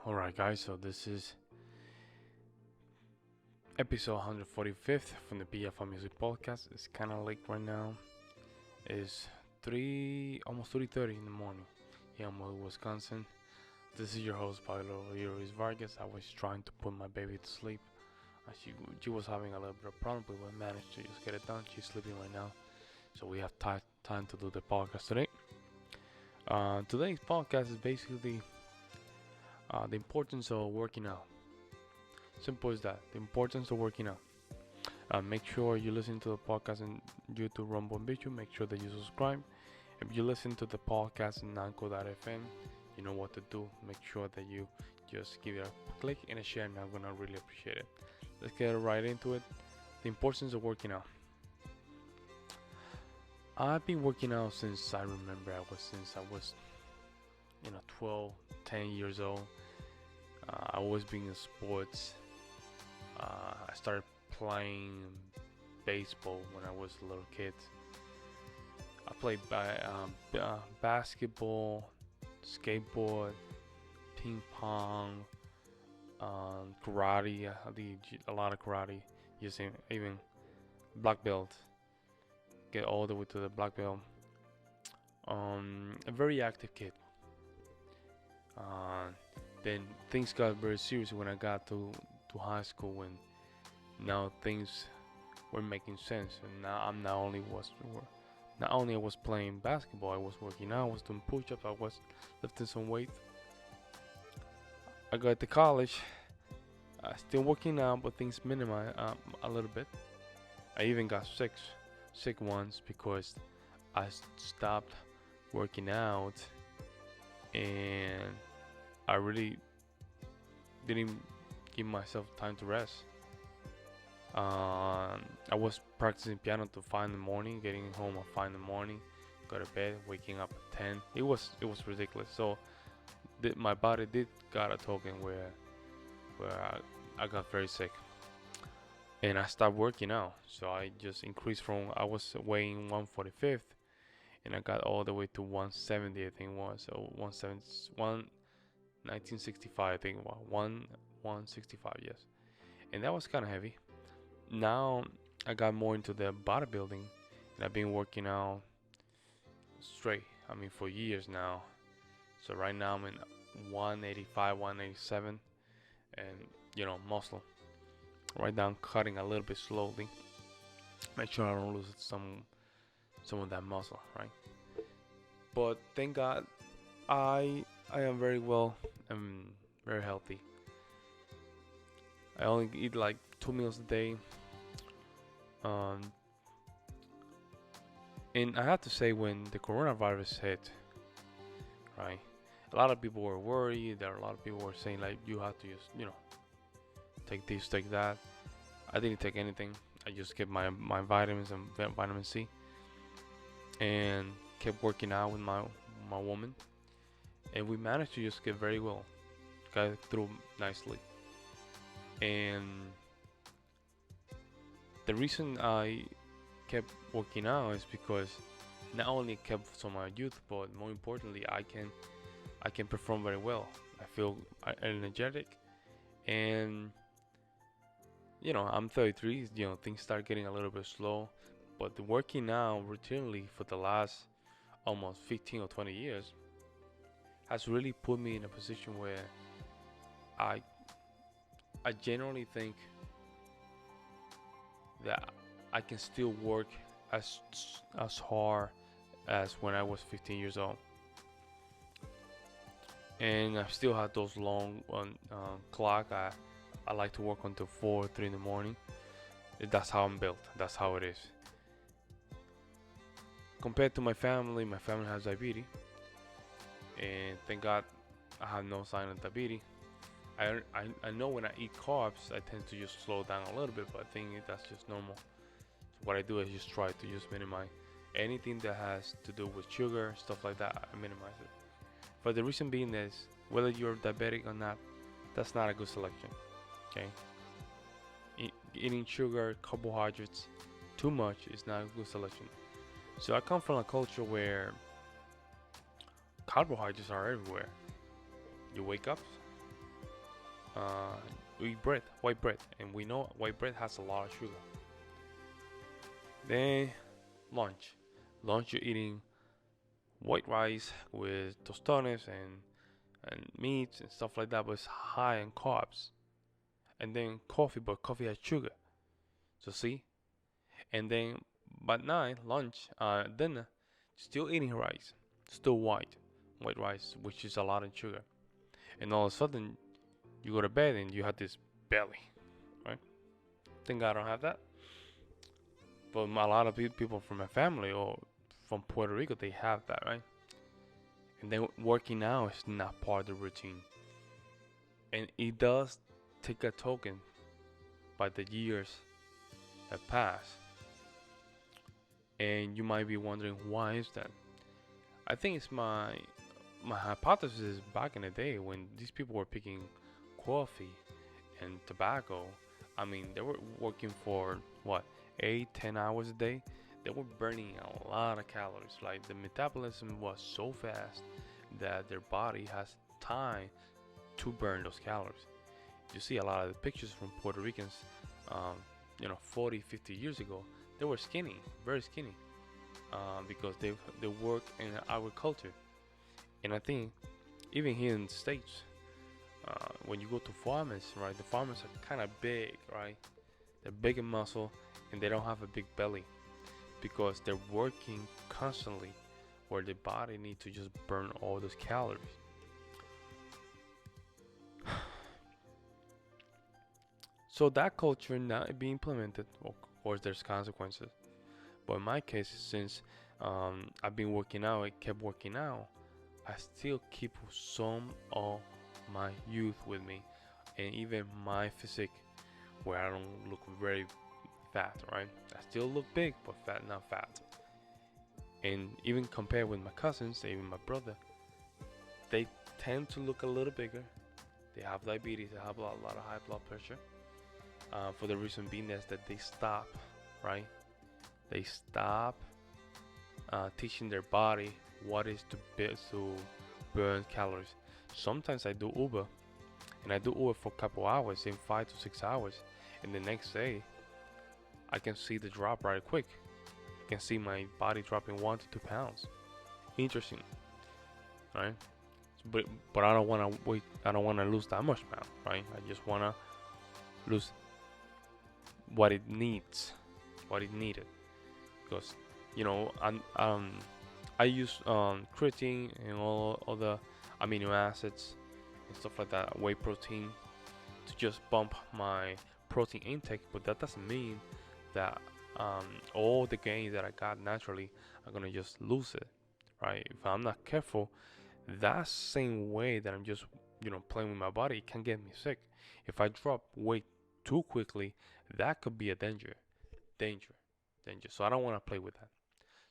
Alright, guys, so this is episode 145th from the BFM Music Podcast. It's kind of late right now. It's almost 3:30 in the morning here in Wisconsin. This is your host, Pablo, Ruiz Vargas. I was trying to put my baby to sleep. She was having a little bit of problem, but we managed to just get it done. She's sleeping right now, so we have time to do the podcast today. Today's podcast is basically the importance of working out. Simple as that. The importance of working out. Make sure you listen to the podcast on YouTube, Rumble, and Bichu. Make sure that you subscribe. If you listen to the podcast in Nanco.fm, you know what to do. Make sure that you just give it a click and a share, and I'm gonna really appreciate it. Let's get right into it. The importance of working out. I've been working out since I remember. Since I was 12, 10 years old. I always been in sports. I started playing baseball when I was a little kid. I played basketball, skateboard, ping pong, karate. I did a lot of karate, using even black belt. Get all the way to the black belt. A very active kid. Then things got very serious when I got to high school, and now things were making sense. And now not only I was playing basketball, I was working out, I was doing push-ups, I was lifting some weight. I got to college, still working out, but things minimized a little bit. I even got sick once because I stopped working out, and I really didn't give myself time to rest. I was practicing piano to 5 in the morning, getting home at 5 in the morning, go to bed, waking up at 10. It was ridiculous. So my body did got a token where I got very sick, and I stopped working out. So I just increased from, I was weighing 145th, and I got all the way to 170, I think it was. So 1965, I think it was 165, yes. And that was kind of heavy. Now I got more into the bodybuilding, and I've been working out straight. For years now. So right now I'm in 185, 187, and muscle. Right now I'm cutting a little bit slowly. Make sure I don't lose some of that muscle, right? But thank God, I am very well. I'm very healthy. I only eat like 2 meals a day. And I have to say, when the coronavirus hit, right, a lot of people were worried. There are a lot of people were saying, like, you have to just, take this, take that. I didn't take anything. I just kept my vitamins and vitamin C, and kept working out with my woman, and we managed to just get very well, got through nicely. And the reason I kept working out is because not only it kept some of my youth, but more importantly, I can perform very well. I feel energetic, and I'm 33. Things start getting a little bit slow, but the working out routinely for the last almost 15 or 20 years has really put me in a position where I genuinely think that I can still work as hard as when I was 15 years old, and I still have those long clock. I like to work until 4, 3 in the morning. That's how I'm built. That's how it is. Compared to my family has diabetes, and thank God I have no sign of diabetes. I know when I eat carbs, I tend to just slow down a little bit, but I think that's just normal. So what I do is just try to just minimize anything that has to do with sugar, stuff like that. I minimize it. But the reason being is, whether you're diabetic or not, that's not a good selection. Okay? Eating sugar, carbohydrates too much is not a good selection. So I come from a culture where carbohydrates are everywhere. You wake up, uh, we eat bread, white bread, and we know white bread has a lot of sugar. Then lunch, lunch you're eating white rice with tostones and meats and stuff like that, but it's high in carbs. And then coffee, but coffee has sugar. So see, and then by night, lunch, dinner, still eating rice, still white rice, which is a lot in sugar. And all of a sudden, you go to bed and you have this belly, right? Thank God I don't have that. But a lot of people from my family or from Puerto Rico, they have that, right? And then working out is not part of the routine. And it does take a token by the years that pass. And you might be wondering, why is that? I think it's my hypothesis is back in the day when these people were picking coffee and tobacco. I mean, they were working for what, 8, 10 hours a day. They were burning a lot of calories. Like the metabolism was so fast that their body has time to burn those calories. You see a lot of the pictures from Puerto Ricans, 40, 50 years ago. They were skinny, very skinny, because they work in agriculture. And I think even here in the States, when you go to farmers, right, the farmers are kind of big, right? They're big in muscle and they don't have a big belly because they're working constantly where the body needs to just burn all those calories. So that culture not being implemented, of course, there's consequences. But in my case, since I've been working out, I kept working out, I still keep some of my youth with me, and even my physique, where I don't look very fat, right? I still look big, but fat, not fat. And even compared with my cousins, even my brother, they tend to look a little bigger. They have diabetes, they have a lot of high blood pressure. For the reason being is that they stop, right? They stop teaching their body what is to burn calories. Sometimes I do Uber, and I do Uber for a couple hours, in 5 to 6 hours, and the next day I can see the drop right quick. I can see my body dropping 1 to 2 pounds. Interesting, right? But I don't want to wait. I don't want to lose that much pound, right? I just want to lose what it needs, what it needed, because I use creatine and all other amino acids and stuff like that, whey protein, to just bump my protein intake. But that doesn't mean that all the gains that I got naturally, I'm gonna just lose it, right? If I'm not careful, that same way that I'm just playing with my body, it can get me sick. If I drop weight too quickly, that could be a danger. So I don't want to play with that.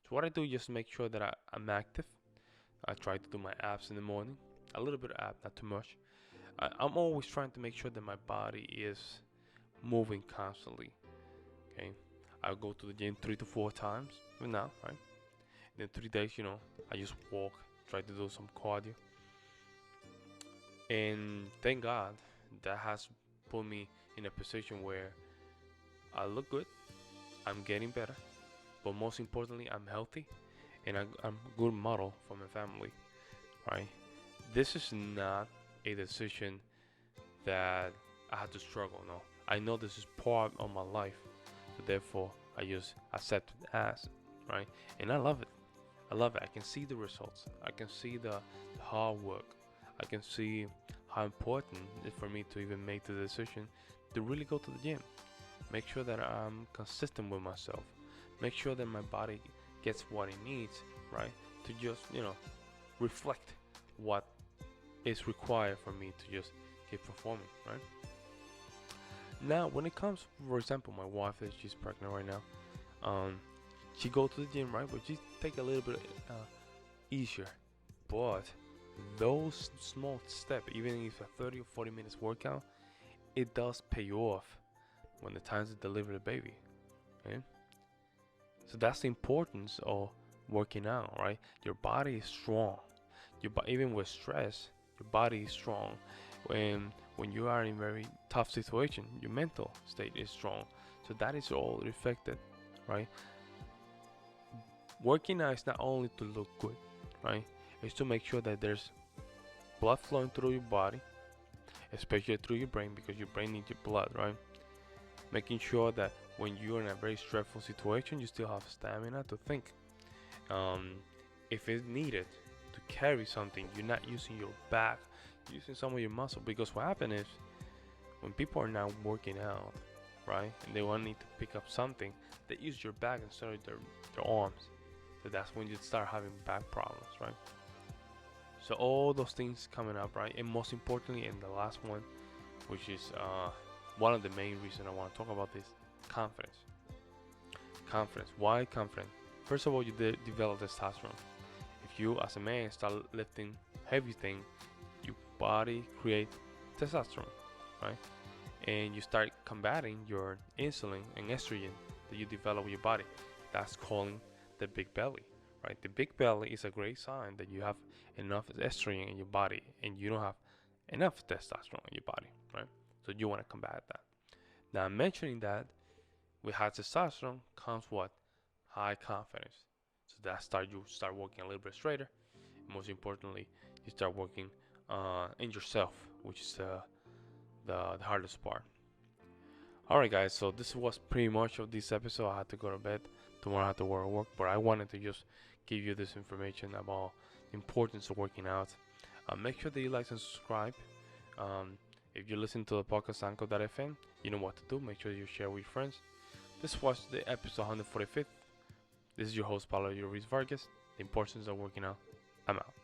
So what I do is just make sure that I'm active. I try to do my abs in the morning, a little bit of abs, not too much. I'm always trying to make sure that my body is moving constantly. Okay, I go to the gym 3 to 4 times now, right? Then 3 days, I just walk, try to do some cardio, and thank God that has put me in a position where I look good, I'm getting better, but most importantly, I'm healthy, and I'm a good model for my family, right? This is not a decision that I had to struggle. No, I know this is part of my life, so therefore I just accept it as, right? And I love it. I love it. I can see the results. I can see the hard work. I can see how important it is for me to even make the decision to really go to the gym. Make sure that I'm consistent with myself. Make sure that my body gets what it needs, right? To just, reflect what is required for me to just keep performing, right? Now, when it comes, for example, my wife, she's pregnant right now. She go to the gym, right? But she take a little bit easier. But those small steps, even if a 30 or 40 minutes workout, it does pay off when the time to deliver the baby. Okay? So that's the importance of working out, right? Your body is strong. Even with stress, your body is strong. when you are in very tough situation, your mental state is strong. So that is all affected, right? Working out is not only to look good, right? It's to make sure that there's blood flowing through your body, especially through your brain, because your brain needs your blood, right? Making sure that when you're in a very stressful situation, you still have stamina to think. Um, if it's needed to carry something, you're not using your back, you're using some of your muscle. Because what happens is when people are now working out, right, and they want to need to pick up something, they use your back instead of their arms. So that's when you start having back problems, right? So all those things coming up, right? And most importantly, and the last one, which is one of the main reasons I want to talk about this, confidence. Confidence. Why confidence? First of all, you develop testosterone. If you, as a man, start lifting heavy things, your body creates testosterone, right? And you start combating your insulin and estrogen that you develop with your body. That's calling the big belly, right? The big belly is a great sign that you have enough estrogen in your body and you don't have enough testosterone in your body, right? So you want to combat that. Now, mentioning that with high testosterone comes what? High confidence. So you start working a little bit straighter. Most importantly, you start working in yourself, which is the hardest part. Alright guys, so this was pretty much of this episode. I had to go to bed. Tomorrow I have to work, but I wanted to just give you this information about the importance of working out. Make sure that you like and subscribe. If you listen to the podcast Anchor.fm, you know what to do. Make sure you share with your friends. This was the episode 145th. This is your host Pablo, your Ruiz Vargas. The importance of working out. I'm out.